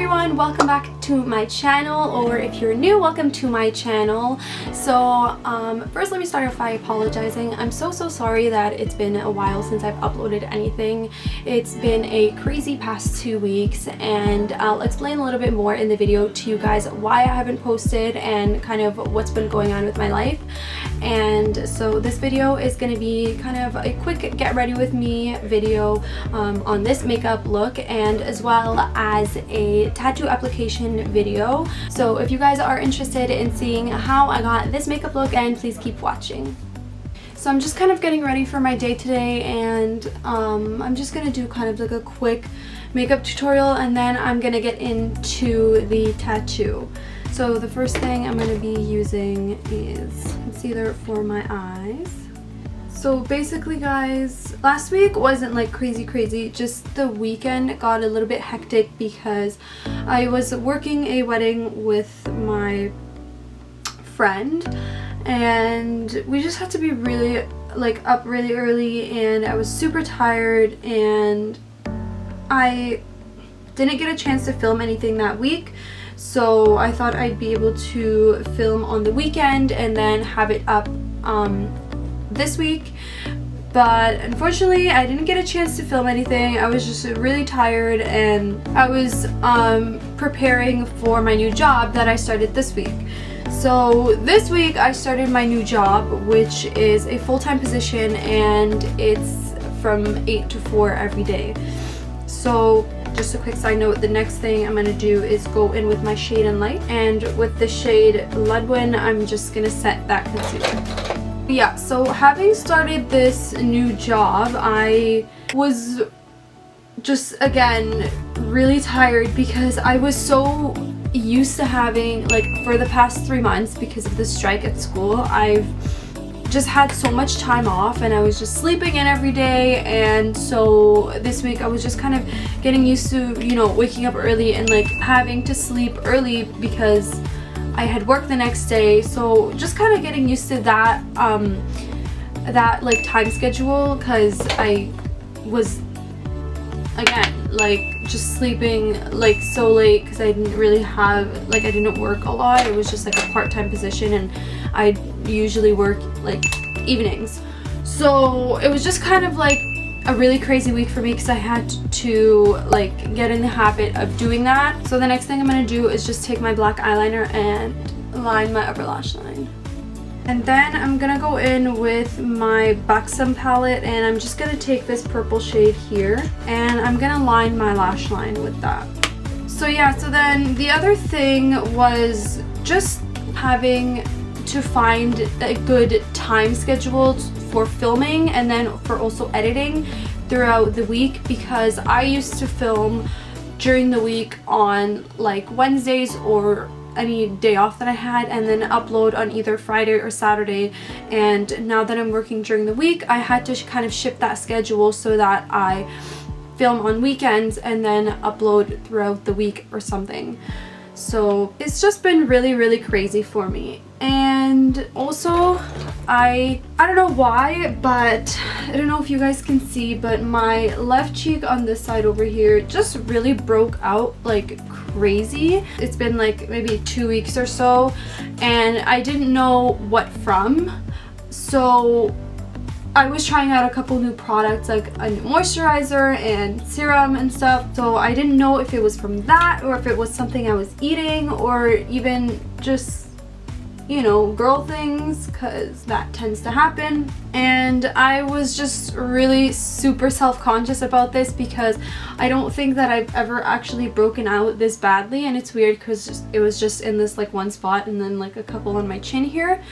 everyone, welcome back to my channel, or if you're new, welcome to my channel. So first let me start off by apologizing. I'm so sorry that it's been a while since I've uploaded anything. It's been a crazy past 2 weeks, and I'll explain a little bit more in the video to you guys why I haven't posted and kind of what's been going on with my life. And so this video is going to be kind of a quick get ready with me video on this makeup look, and as well as a tattoo application video. So if you guys are interested in seeing how I got this makeup look, and please keep watching. So I'm just kind of getting ready for my day today, and I'm just gonna do kind of like a quick makeup tutorial, and then I'm gonna get into the tattoo. So the first thing I'm going to be using is concealer for my eyes. So basically guys, last week wasn't like crazy, just the weekend got a little bit hectic because I was working a wedding with my friend, and we just had to be really like up really early, and I was super tired, and I didn't get a chance to film anything that week. So I thought I'd be able to film on the weekend and then have it up this week, but unfortunately I didn't get a chance to film anything. I was just really tired, and I was preparing for my new job that I started this week. So this week I started my new job, which is a full-time position, and it's from 8 to 4 every day. So just a quick side note, the next thing I'm going to do is go in with my shade and light, and with the shade Ludwin I'm just going to set that concealer. Yeah, so having started this new job, I was just again really tired because I was so used to having, like, for the past 3 months because of the strike at school, I've just had so much time off, and I was just sleeping in every day. And so this week I was just kind of getting used to, you know, waking up early and like having to sleep early because I had work the next day. So just kind of getting used to that that like time schedule, because I was again like just sleeping like so late because I didn't really have, like, I didn't work a lot. It was just like a part-time position, and I usually work like evenings. So it was just kind of like a really crazy week for me because I had to like get in the habit of doing that. So the next thing I'm going to do is just take my black eyeliner and line my upper lash line. And then I'm gonna go in with my Buxom palette, and I'm just gonna take this purple shade here, and I'm gonna line my lash line with that. So yeah, so then the other thing was just having to find a good time schedule for filming, and then for also editing throughout the week, because I used to film during the week on like Wednesdays or any day off that I had, and then upload on either Friday or Saturday. And now that I'm working during the week, I had to kind of shift that schedule so that I film on weekends and then upload throughout the week or something. So it's just been really crazy for me. And also I don't know why, but I don't know if you guys can see, but my left cheek on this side over here just really broke out like crazy. It's been like maybe 2 weeks or so, and I didn't know what from. So I was trying out a couple new products, like a new moisturizer and serum and stuff, so I didn't know if it was from that or if it was something I was eating, or even just, you know, girl things, because that tends to happen. And I was just really super self-conscious about this because I don't think that I've ever actually broken out this badly, and it's weird because it was just in this like one spot and then like a couple on my chin here.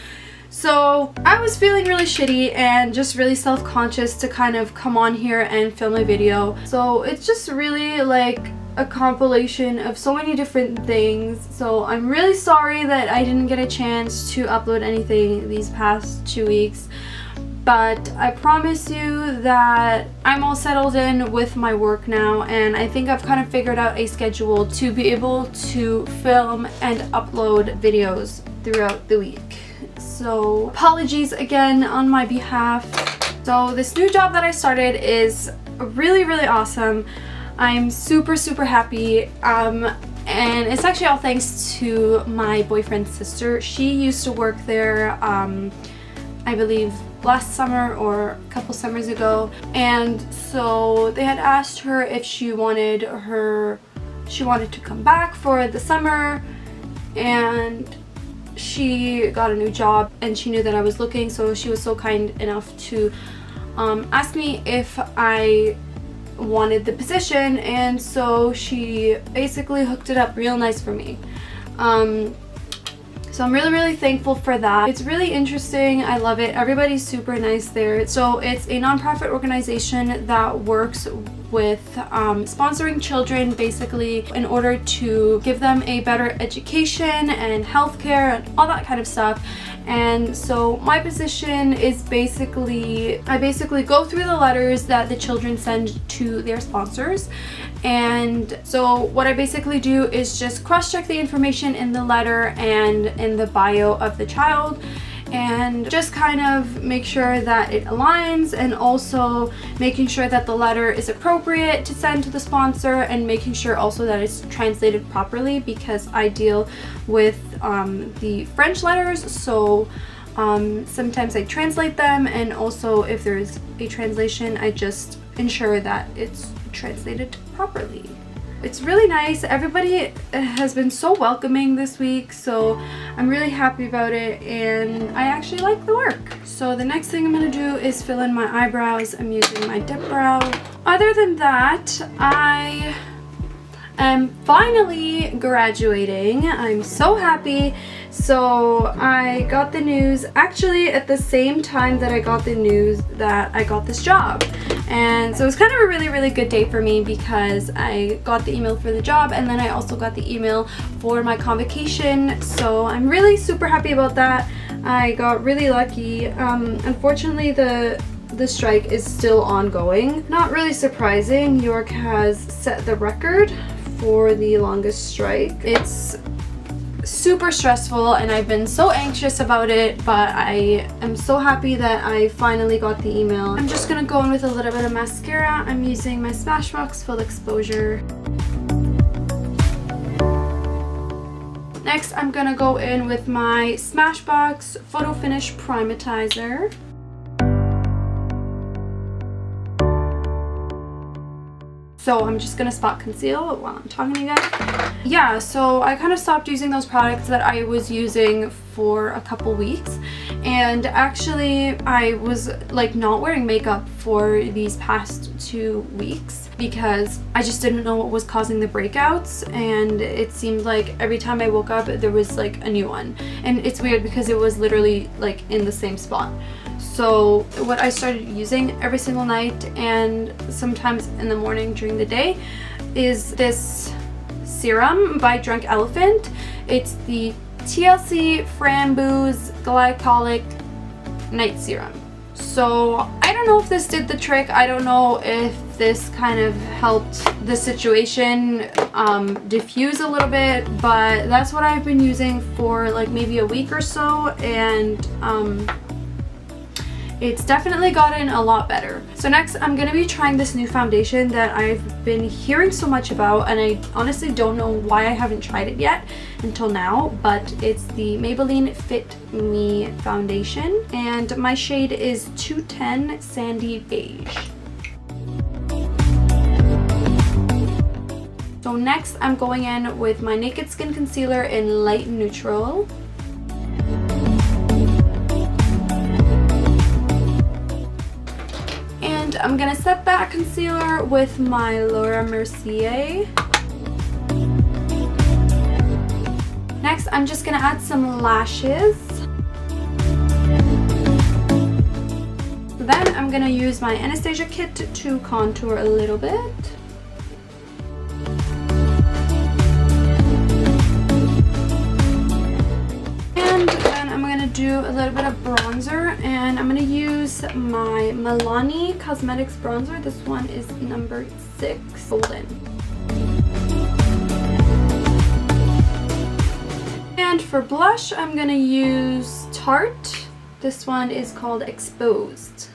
So I was feeling really shitty and just really self-conscious to kind of come on here and film a video. So it's just really like a compilation of so many different things. So I'm really sorry that I didn't get a chance to upload anything these past 2 weeks. But I promise you that I'm all settled in with my work now, and I think I've kind of figured out a schedule to be able to film and upload videos throughout the week. So apologies again on my behalf. So this new job that I started is really awesome. I'm super happy, and it's actually all thanks to my boyfriend's sister. She used to work there, I believe last summer or a couple summers ago, and so they had asked her if she wanted to come back for the summer, and she got a new job and she knew that I was looking, so she was so kind enough to ask me if I wanted the position, and so she basically hooked it up real nice for me. So I'm really thankful for that. It's really interesting. I love it. Everybody's super nice there. So it's a nonprofit organization that works with sponsoring children basically in order to give them a better education and healthcare and all that kind of stuff. And so my position is basically, I basically go through the letters that the children send to their sponsors. And so what I basically do is just cross-check the information in the letter and in the bio of the child, and just kind of make sure that it aligns, and also making sure that the letter is appropriate to send to the sponsor, and making sure also that it's translated properly, because I deal with the French letters, so sometimes I translate them, and also if there's a translation I just ensure that it's translated properly. It's really nice. Everybody has been so welcoming this week, so I'm really happy about it, and I actually like the work. So the next thing I'm going to do is fill in my eyebrows. I'm using my Dipbrow. Other than that, I am finally graduating. I'm so happy. So I got the news actually at the same time that I got the news that I got this job. And so it was kind of a really good day for me, because I got the email for the job, and then I also got the email for my convocation. So I'm really super happy about that. I got really lucky. Unfortunately, the strike is still ongoing. Not really surprising. York has set the record for the longest strike. It's super stressful and I've been so anxious about it, but I am so happy that I finally got the email. I'm just gonna go in with a little bit of mascara. I'm using my Smashbox Full Exposure. Next, I'm gonna go in with my Smashbox Photo Finish Primatizer. So I'm just gonna spot conceal while I'm talking to you guys. Yeah, so I kind of stopped using those products that I was using for a couple weeks, and actually I was like not wearing makeup for these past 2 weeks because I just didn't know what was causing the breakouts, and it seemed like every time I woke up there was like a new one, and it's weird because it was literally like in the same spot. So what I started using every single night and sometimes in the morning during the day is this serum by Drunk Elephant. It's the TLC Framboos Glycolic Night Serum. So I don't know if this did the trick. I don't know if this kind of helped the situation diffuse a little bit, but that's what I've been using for like maybe a week or so, and it's definitely gotten a lot better. So next, I'm gonna be trying this new foundation that I've been hearing so much about, and I honestly don't know why I haven't tried it yet until now, but it's the Maybelline Fit Me Foundation, and my shade is 210 Sandy Beige. So next, I'm going in with my Naked Skin Concealer in Light Neutral. I'm gonna set that concealer with my Laura Mercier. Next, I'm just gonna add some lashes. Then I'm gonna use my Anastasia kit to contour a little bit. Do a little bit of bronzer, and I'm going to use my Milani Cosmetics bronzer. This one is number 6 Golden. And for blush, I'm going to use Tarte. This one is called Exposed.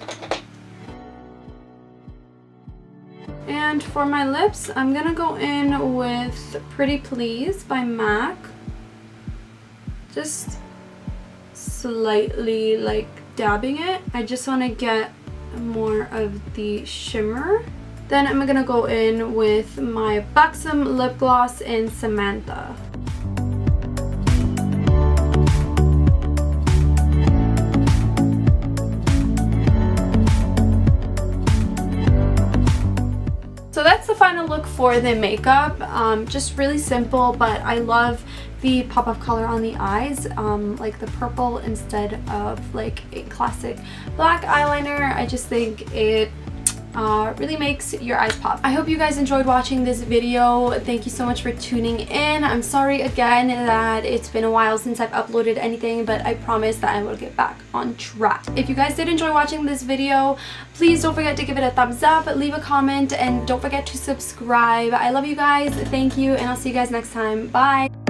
And for my lips, I'm gonna go in with Pretty Please by MAC. Just slightly like dabbing it. I just want to get more of the shimmer. Then I'm gonna go in with my Buxom lip gloss in Samantha. So that's the final look for the makeup. Just really simple, but I love the pop of color on the eyes, like the purple instead of like a classic black eyeliner. I just think it really makes your eyes pop. I hope you guys enjoyed watching this video. Thank you so much for tuning in. I'm sorry again that it's been a while since I've uploaded anything, but I promise that I will get back on track. If you guys did enjoy watching this video, please don't forget to give it a thumbs up, leave a comment, and don't forget to subscribe. I love you guys. Thank you, and I'll see you guys next time. Bye!